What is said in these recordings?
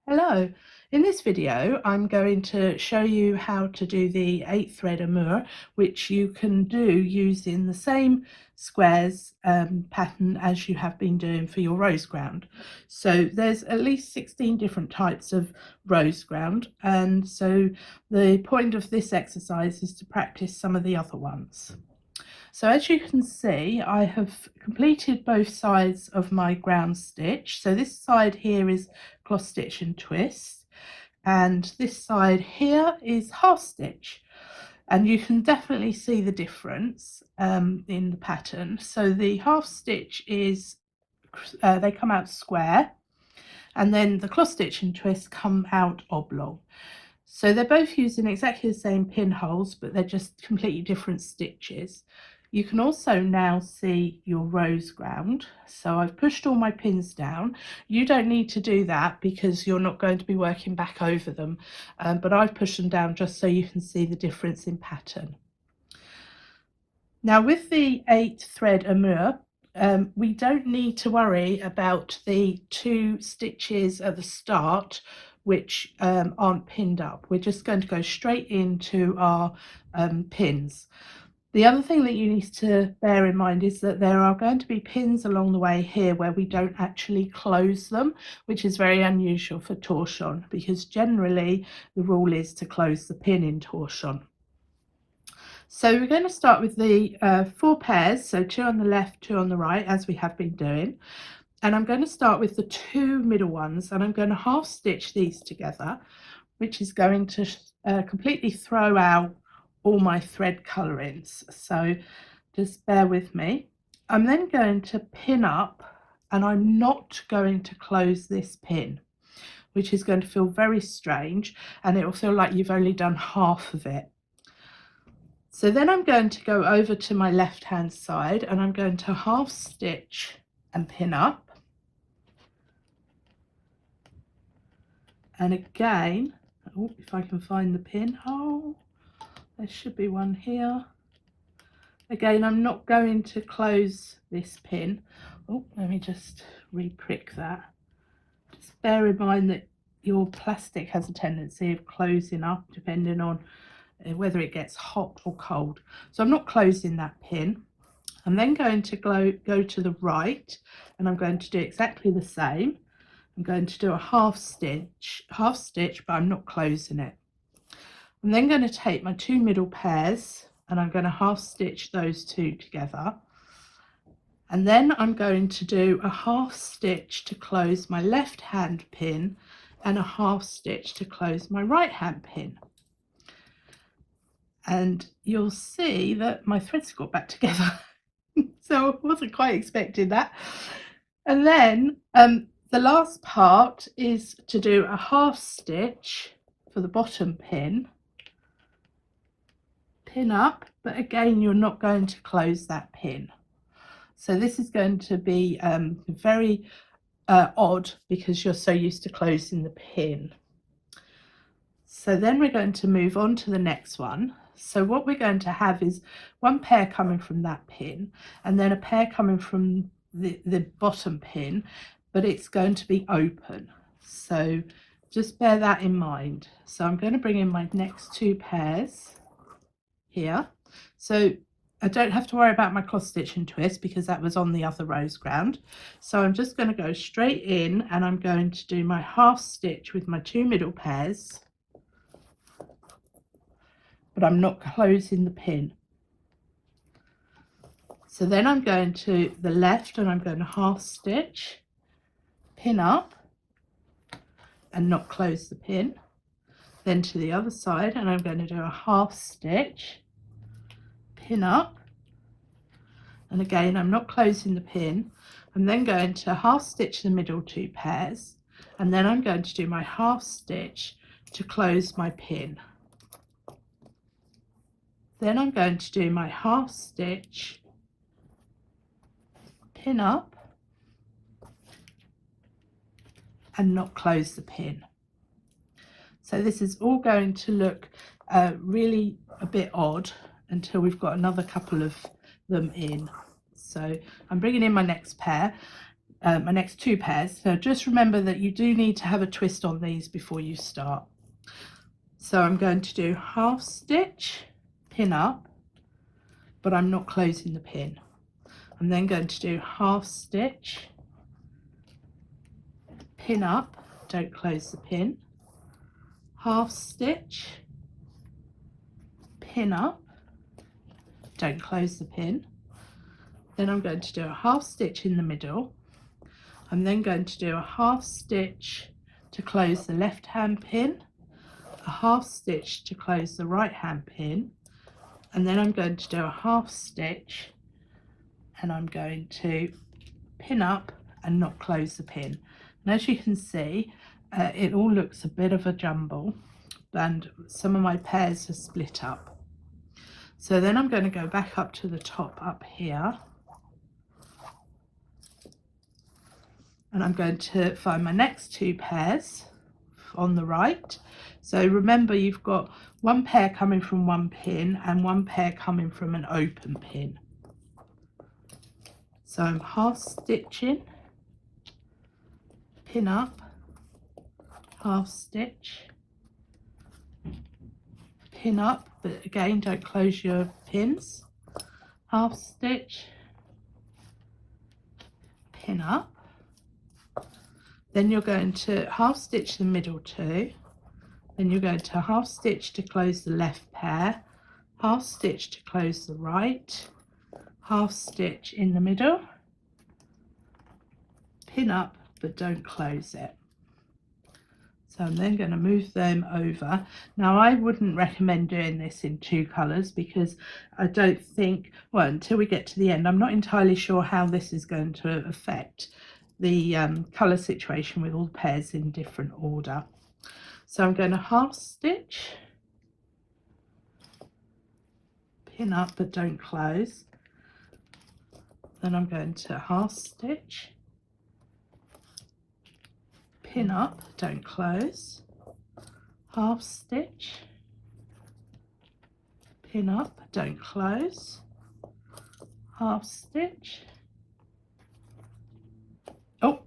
Hello, in this video I'm going to show you how to do the 8 thread Armure, which you can do using the same squares pattern as you have been doing for your rose ground. So there's at least 16 different types of rose ground, and so the point of this exercise is to practice some of the other ones. So as you can see, I have completed both sides of my ground stitch. So this side here is cross stitch and twist, and this side here is half stitch, and you can definitely see the difference in the pattern. So the half stitch is they come out square, and then the cross stitch and twist come out oblong. So they're both using exactly the same pinholes, but they're just completely different stitches. You can also now see your rose ground. So I've pushed all my pins down. You don't need to do that because you're not going to be working back over them, but I've pushed them down just so you can see the difference in pattern. Now with the 8 thread Armure, we don't need to worry about the 2 stitches at the start which aren't pinned up. We're just going to go straight into our pins. The other thing that you need to bear in mind is that there are going to be pins along the way here where we don't actually close them, which is very unusual for torchon, because generally the rule is to close the pin in torchon. So we're going to start with the 4 pairs, so 2 on the left, 2 on the right, as we have been doing. And I'm going to start with the 2 middle ones, and I'm going to half stitch these together, which is going to completely throw out all my thread colorings. So just bear with me. I'm then going to pin up, and I'm not going to close this pin, which is going to feel very strange, and it will feel like you've only done half of it. So then I'm going to go over to my left hand side, and I'm going to half stitch and pin up. And again, if I can find the pinhole, there should be one here. Again, I'm not going to close this pin. Oh, let me just re-prick that. Just bear in mind that your plastic has a tendency of closing up depending on whether it gets hot or cold. So I'm not closing that pin. I'm then going to go to the right, and I'm going to do exactly the same. I'm going to do a half stitch, but I'm not closing it. I'm then going to take my 2 middle pairs, and I'm going to half stitch those 2 together. And then I'm going to do a half stitch to close my left hand pin and a half stitch to close my right hand pin. And you'll see that my threads got back together. So I wasn't quite expecting that. And then the last part is to do a half stitch for the bottom pin, pin up, but again you're not going to close that pin. So this is going to be very odd because you're so used to closing the pin. So then we're going to move on to the next one. So what we're going to have is 1 pair coming from that pin, and then a pair coming from the bottom pin, but it's going to be open. So just bear that in mind. So I'm going to bring in my next 2 pairs here. So I don't have to worry about my cross stitch and twist because that was on the other rose ground. So I'm just going to go straight in, and I'm going to do my half stitch with my 2 middle pairs, but I'm not closing the pin. So then I'm going to the left, and I'm going to half stitch, pin up and not close the pin. Then to the other side, and I'm going to do a half stitch, pin up, and again I'm not closing the pin. I'm then going to half stitch the middle 2 pairs, and then I'm going to do my half stitch to close my pin. Then I'm going to do my half stitch, pin up, and not close the pin. So this is all going to look really a bit odd until we've got another couple of them in. So I'm bringing in my next pair. my next 2 pairs. So just remember that you do need to have a twist on these before you start. So I'm going to do half stitch, pin up, but I'm not closing the pin. I'm then going to do half stitch, pin up, don't close the pin, half stitch, pin up, don't close the pin. Then I'm going to do a half stitch in the middle. I'm then going to do a half stitch to close the left hand pin, a half stitch to close the right hand pin, and then I'm going to do a half stitch and I'm going to pin up and not close the pin. And as you can see, it all looks a bit of a jumble and some of my pairs are split up. So then I'm going to go back up to the top up here, and I'm going to find my next 2 pairs on the right. So remember, you've got 1 pair coming from 1 pin and 1 pair coming from an open pin. So I'm half stitching, pin up, half stitch, pin up, but again don't close your pins, half stitch, pin up. Then you're going to half stitch the middle 2, then you're going to half stitch to close the left pair, half stitch to close the right, half stitch in the middle, pin up but don't close it. So I'm then going to move them over. Now I wouldn't recommend doing this in 2 colours because I don't think, well, until we get to the end, I'm not entirely sure how this is going to affect the colour situation with all the pairs in different order. So I'm going to half stitch, pin up but don't close, then I'm going to half stitch, pin up, don't close, half stitch, pin up, don't close, half stitch, oh,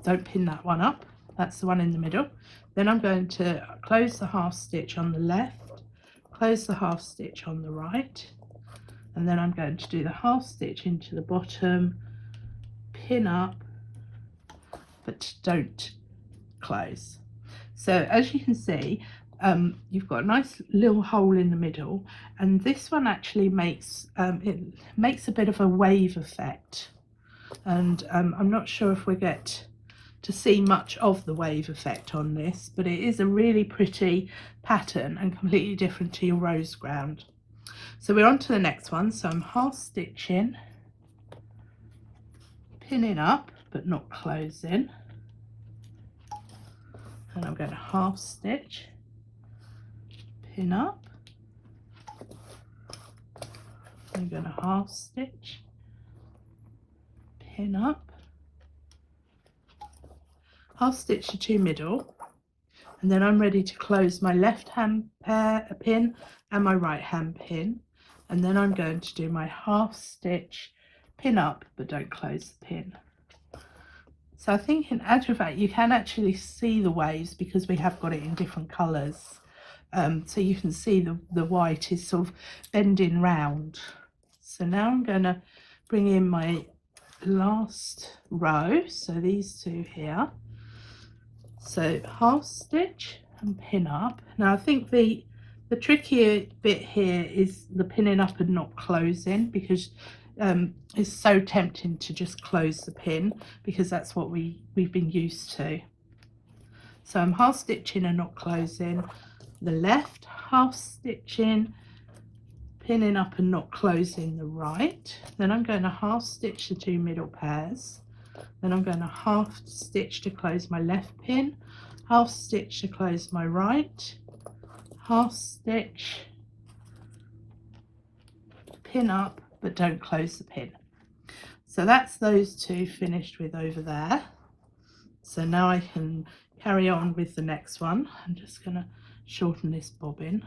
don't pin that one up, that's the one in the middle. Then I'm going to close the half stitch on the left, close the half stitch on the right, and then I'm going to do the half stitch into the bottom, pin up, but don't close. So as you can see, you've got a nice little hole in the middle, and this one actually makes it makes a bit of a wave effect, and I'm not sure if we get to see much of the wave effect on this, but it is a really pretty pattern and completely different to your rose ground. So we're on to the next one. So I'm half stitching, pinning up but not closing, and I'm going to half stitch, pin up, I'm going to half stitch, pin up, half stitch the 2 middle, and then I'm ready to close my left hand pin and my right hand pin, and then I'm going to do my half stitch, pin up but don't close the pin. So I think in actual fact you can actually see the waves because we have got it in different colours, so you can see the white is sort of bending round. So now I'm going to bring in my last row, so these 2 here. So half stitch and pin up. Now I think the trickier bit here is the pinning up and not closing, because it's so tempting to just close the pin because that's what we've been used to. So I'm half stitching and not closing the left, half stitching, pinning up and not closing the right. Then I'm going to half stitch the 2 middle pairs. Then I'm going to half stitch to close my left pin, half stitch to close my right, half stitch, pin up but don't close the pin. So that's those 2 finished with over there. So now I can carry on with the next one. I'm just going to shorten this bobbin.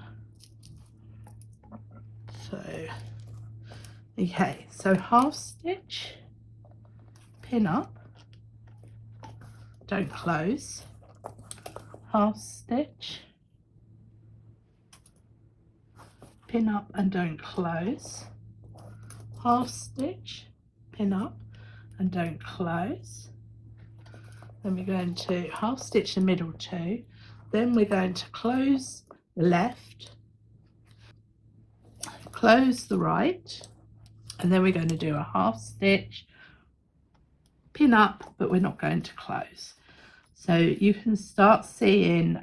So okay, so half stitch, pin up, don't close, half stitch, pin up and don't close, half stitch, pin up and don't close. Then we're going to half stitch the middle two, then we're going to close the left, close the right, and then we're going to do a half stitch, pin up, but we're not going to close. So you can start seeing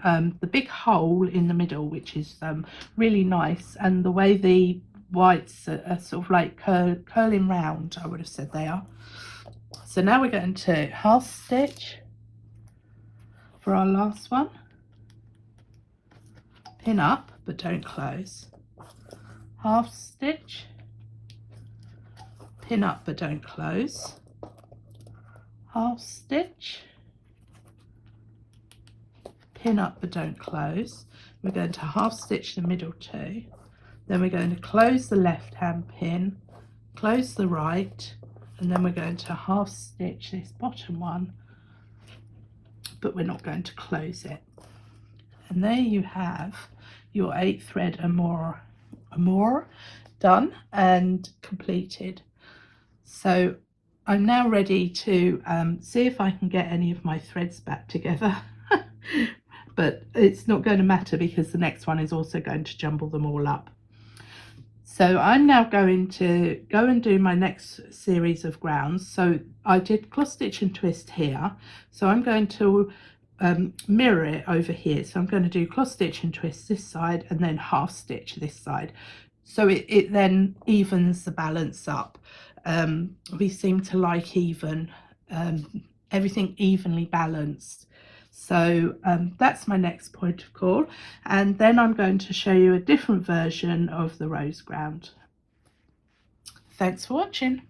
the big hole in the middle, which is really nice, and the way the whites are sort of like curling round, I would have said they are. So now we're going to half stitch for our last one, pin up but don't close, half stitch, pin up but don't close, half stitch, pin up but don't close. We're going to half stitch the middle two, then we're going to close the left hand pin, close the right, and then we're going to half stitch this bottom one, but we're not going to close it. And there you have your 8 thread armure done and completed. So I'm now ready to see if I can get any of my threads back together. But it's not going to matter because the next one is also going to jumble them all up. So I'm now going to go and do my next series of grounds. So I did cross stitch and twist here, so I'm going to mirror it over here. So I'm going to do cross stitch and twist this side and then half stitch this side, so it then evens the balance up. We seem to like everything evenly balanced. So that's my next point of call, and then I'm going to show you a different version of the rose ground. Thanks for watching.